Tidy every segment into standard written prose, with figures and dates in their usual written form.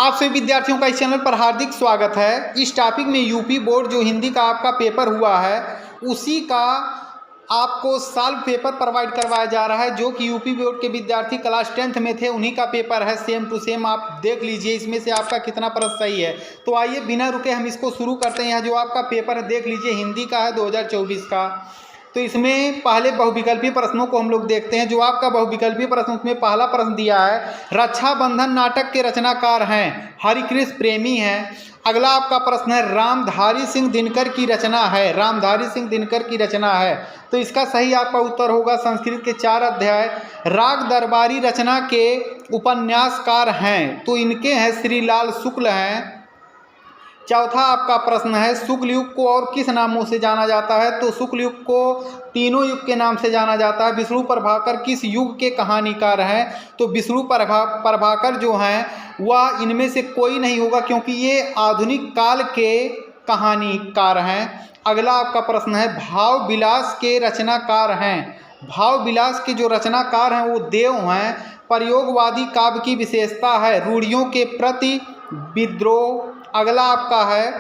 आप सभी विद्यार्थियों का इस चैनल पर हार्दिक स्वागत है। इस टॉपिक में यूपी बोर्ड जो हिंदी का आपका पेपर हुआ है उसी का आपको सॉल्व पेपर प्रोवाइड करवाया जा रहा है, जो कि यूपी बोर्ड के विद्यार्थी क्लास 10th में थे उन्हीं का पेपर है। सेम टू सेम आप देख लीजिए इसमें से आपका कितना प्रश्न सही है। तो आइए बिना रुके हम इसको शुरू करते हैं। यहाँ जो आपका पेपर है देख लीजिए, हिंदी का है 2024 का। तो इसमें पहले बहुविकल्पीय प्रश्नों को हम लोग देखते हैं। जो आपका बहुविकल्पीय प्रश्न, उसमें पहला प्रश्न दिया है, रक्षाबंधन नाटक के रचनाकार हैं हरिकृष्ण प्रेमी हैं। अगला आपका प्रश्न है, रामधारी सिंह दिनकर की रचना है। रामधारी सिंह दिनकर की रचना है, तो इसका सही आपका उत्तर होगा संस्कृत के 4 अध्याय। राग दरबारी रचना के उपन्यासकार हैं, तो इनके हैं श्रीलाल शुक्ल हैं। चौथा आपका प्रश्न है, शुक्ल युग को और किस नामों से जाना जाता है? तो शुक्ल युग को तीनों युग के नाम से जाना जाता है। विष्णु प्रभाकर किस युग के कहानीकार हैं? तो विष्णु प्रभाकर जो हैं वह इनमें से कोई नहीं होगा, क्योंकि ये आधुनिक काल के कहानीकार हैं। अगला आपका प्रश्न है, भाव विलास के रचनाकार हैं। भाव विलास के जो रचनाकार हैं वो देव हैं। प्रयोगवादी काव्य की विशेषता है रूढ़ियों के प्रति विद्रोह। अगला आपका है,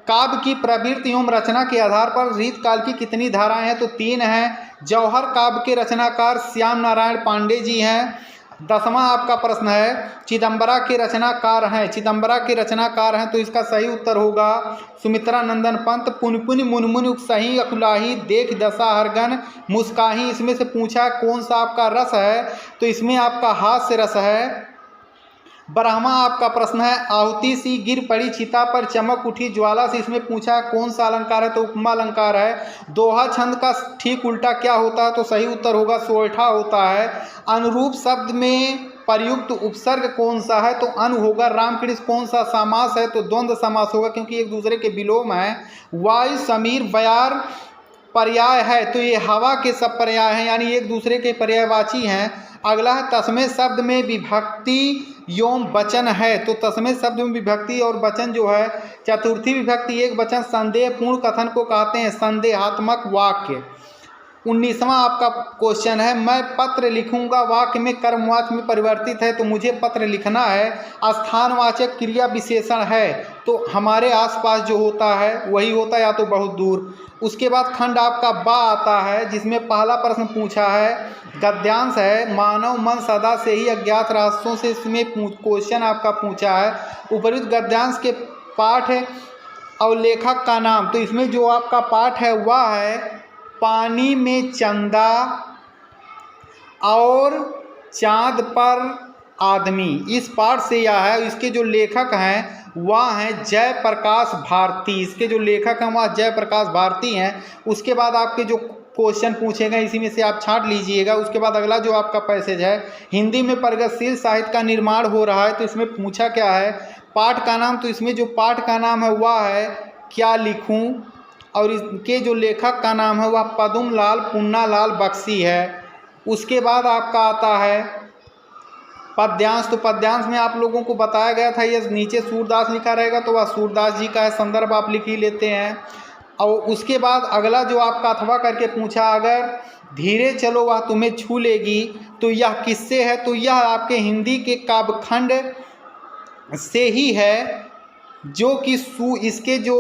काव्य की प्रवृत्ति एवं रचना के आधार पर रीतकाल की कितनी धाराएं हैं? तो 3 हैं। जौहर काव्य के रचनाकार श्याम नारायण पांडे जी हैं। 10वां आपका प्रश्न है, चिदंबरा के रचनाकार हैं। चिदंबरा के रचनाकार हैं, तो इसका सही उत्तर होगा सुमित्रा नंदन पंत। पुन पुन मुन मुन सही अकुलाही देख दशा हरगन मुस्काही, इसमें से पूछा कौन सा आपका रस है? तो इसमें आपका हास्य रस है। 12वां आपका प्रश्न है, आहुति सी गिर पड़ी चिता पर चमक उठी ज्वाला से, इसमें पूछा कौन सा अलंकार है? तो उपमा अलंकार है। दोहा छंद का ठीक उल्टा क्या होता है? तो सही उत्तर होगा सोरठा होता है। अनुरूप शब्द में प्रयुक्त उपसर्ग कौन सा है? तो अनु होगा। रामकृष्ण कौन सा समास है? तो द्वंद्व समास होगा, क्योंकि एक दूसरे के विलोम है। वायु समीर बयार पर्याय है, तो ये हवा के सब पर्याय हैं, यानी एक दूसरे के पर्यायवाची हैं। अगला है, तस्मै शब्द में विभक्ति योम वचन है। तो तस्मै शब्द में विभक्ति और वचन जो है चतुर्थी विभक्ति एक वचन संदेहपूर्ण कथन को कहते हैं संदेहात्मक वाक्य। 19वां आपका क्वेश्चन है, मैं पत्र लिखूंगा वाक्य में कर्मवाचक में परिवर्तित है, तो मुझे पत्र लिखना है स्थानवाचक क्रिया विशेषण है, तो हमारे आसपास जो होता है वही होता है, या तो बहुत दूर। उसके बाद खंड आपका बा आता है, जिसमें पहला प्रश्न पूछा है गद्यांश है, मानव मन सदा से ही अज्ञात रहस्यों से, इसमें क्वेश्चन आपका पूछा है उपयुक्त गद्यांश के पाठ और लेखक का नाम। तो इसमें जो आपका पाठ है वह है पानी में चंदा और चांद पर आदमी। इस पाठ से यह है। इसके जो लेखक हैं वह हैं जयप्रकाश भारती। इसके जो लेखक हैं वह जयप्रकाश भारती हैं। उसके बाद आपके जो क्वेश्चन पूछे गए इसी में से आप छांट लीजिएगा। उसके बाद अगला जो आपका पैसेज है, हिंदी में प्रगतिशील साहित्य का निर्माण हो रहा है, तो इसमें पूछा क्या है पाठ का नाम। तो इसमें जो पाठ का नाम है वह है क्या लिखूं, और इसके जो लेखक का नाम है वह पद्मलाल पुन्नालाल बख्शी है। उसके बाद आपका आता है पद्यांश। तो पद्यांश में आप लोगों को बताया गया था, ये नीचे सूरदास लिखा रहेगा तो वह सूरदास जी का है, संदर्भ आप लिख ही लेते हैं। और उसके बाद अगला जो आपका अथवा करके पूछा, अगर धीरे चलो वह तुम्हें छू लेगी, तो यह किससे है? तो यह आपके हिंदी के काव्यखंड से ही है, जो कि इसके जो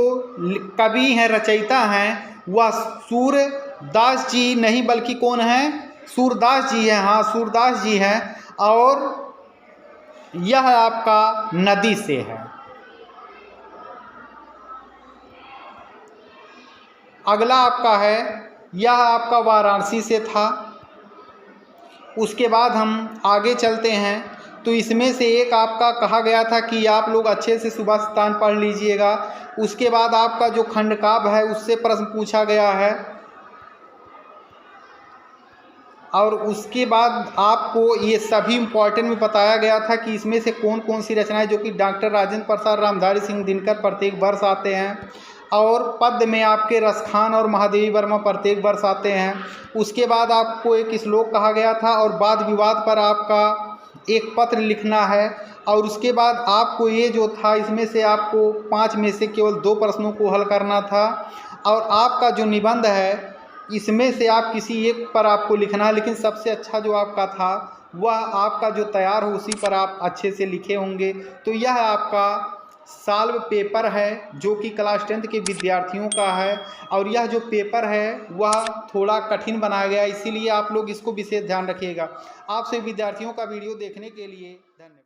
कवि हैं रचयिता हैं वह सूरदास जी नहीं बल्कि कौन है? सूरदास जी हैं। हाँ, सूरदास जी हैं। और यह आपका नदी से है। अगला आपका है, यह आपका वाराणसी से था। उसके बाद हम आगे चलते हैं, तो इसमें से एक आपका कहा गया था कि आप लोग अच्छे से सुबह स्थान पढ़ लीजिएगा। उसके बाद आपका जो खंडकाव्य है उससे प्रश्न पूछा गया है, और उसके बाद आपको ये सभी इम्पॉर्टेंट में बताया गया था कि इसमें से कौन कौन सी रचनाएं, जो कि डॉक्टर राजेंद्र प्रसाद रामधारी सिंह दिनकर प्रत्येक वर्ष आते हैं, और पद्य में आपके रसखान और महादेवी वर्मा प्रत्येक वर्ष आते हैं। उसके बाद आपको एक श्लोक कहा गया था, और वाद विवाद पर आपका एक पत्र लिखना है। और उसके बाद आपको ये जो था इसमें से आपको 5 में से केवल 2 प्रश्नों को हल करना था, और आपका जो निबंध है इसमें से आप किसी एक पर आपको लिखना है, लेकिन सबसे अच्छा जो आपका था वह आपका जो तैयार हो उसी पर आप अच्छे से लिखे होंगे। तो यह आपका सॉल्व पेपर है जो कि क्लास 10th के विद्यार्थियों का है, और यह जो पेपर है वह थोड़ा कठिन बनाया गया है, इसीलिए आप लोग इसको विशेष ध्यान रखिएगा। आप सभी विद्यार्थियों का वीडियो देखने के लिए धन्यवाद।